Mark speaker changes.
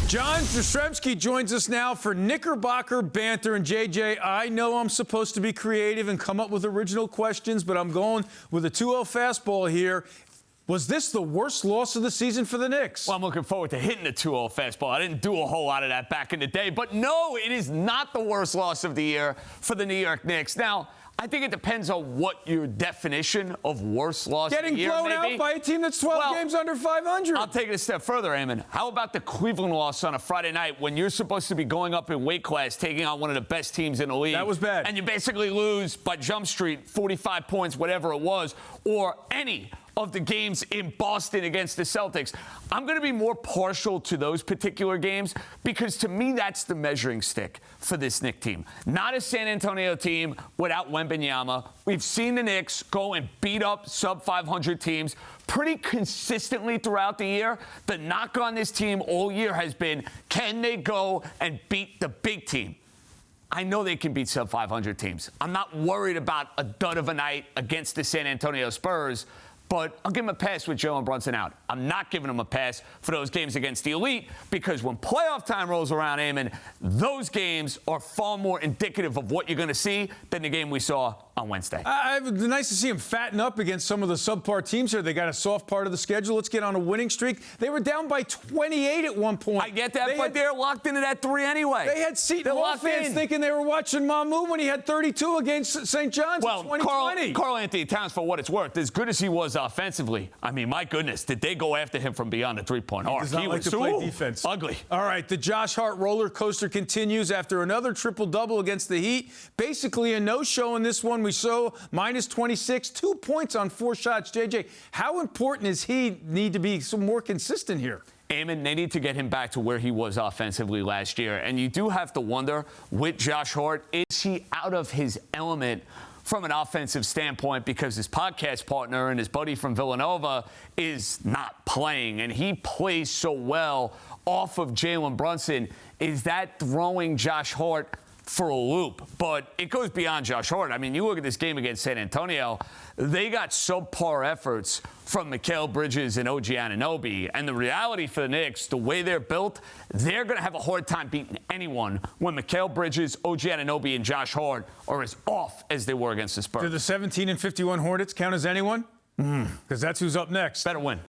Speaker 1: John Jastremski joins us now for Knickerbocker Banter. And JJ, I know I'm supposed to be creative and come up with original questions, but I'm going with a 2-0 fastball here. Was this the worst loss of the season for the Knicks?
Speaker 2: Well, I'm looking forward to hitting the 2-0 fastball. I didn't do a whole lot of that back in the day. But no, it is not the worst loss of the year for the New York Knicks. Now, I think it depends on what your definition of worst loss of the year
Speaker 1: Getting blown
Speaker 2: may be.
Speaker 1: out by a team that's 12 games under 500.
Speaker 2: I'll take it a step further, Eamon. How about the Cleveland loss on a Friday night when you're supposed to be going up in weight class, taking on one of the best teams in the league?
Speaker 1: That was bad.
Speaker 2: And you basically lose by jump street, 45 points, whatever it was, or any of the games in Boston against the Celtics. I'm going to be more partial to those particular games because, to me, that's the measuring stick for this Knicks team. Not a San Antonio team without Wembanyama. We've seen the Knicks go and beat up sub-500 teams pretty consistently throughout the year. The knock on this team all year has been, can they go and beat the big team? I know they can beat sub-500 teams. I'm not worried about a dud of a night against the San Antonio Spurs, but I'll give him a pass with Jalen Brunson out. I'm not giving him a pass for those games against the elite because when playoff time rolls around, Eamon, those games are far more indicative of what you're going to see than the game we saw on Wednesday.
Speaker 1: It's nice to see him fatten up against some of the subpar teams here. They got a soft part of the schedule. Let's get on a winning streak. They were down by 28 at one point.
Speaker 2: I get that, but they're locked into that 3 anyway.
Speaker 1: They had Seton Hall fans thinking they were watching Mahmoud when he had 32 against St. John's in 2020.
Speaker 2: Karl-Anthony Towns, for what it's worth, as good as he was offensively, I mean, my goodness, did they go after him from beyond the three-point arc?
Speaker 1: He does not like to play defense.
Speaker 2: Ugly.
Speaker 1: All right, the Josh Hart roller coaster continues after another triple-double against the Heat. Basically a no-show in this one. We saw minus 26, 2 points on 4 shots. JJ, how important is he need to be some more consistent here?
Speaker 2: Eamon, they need to get him back to where he was offensively last year. And you do have to wonder, with Josh Hart, is he out of his element from an offensive standpoint because his podcast partner and his buddy from Villanova is not playing, and he plays so well off of Jalen Brunson? Is that throwing Josh Hart for a loop? But it goes beyond Josh Hart. I mean, you look at this game against San Antonio, they got subpar efforts from Mikal Bridges and OG Anunoby. And the reality for the Knicks, the way they're built, they're going to have a hard time beating anyone when Mikal Bridges, OG Anunoby, and Josh Hart are as off as they were against the Spurs.
Speaker 1: Do the 17-51 Hornets count as anyone? Because that's who's up next.
Speaker 2: Better win.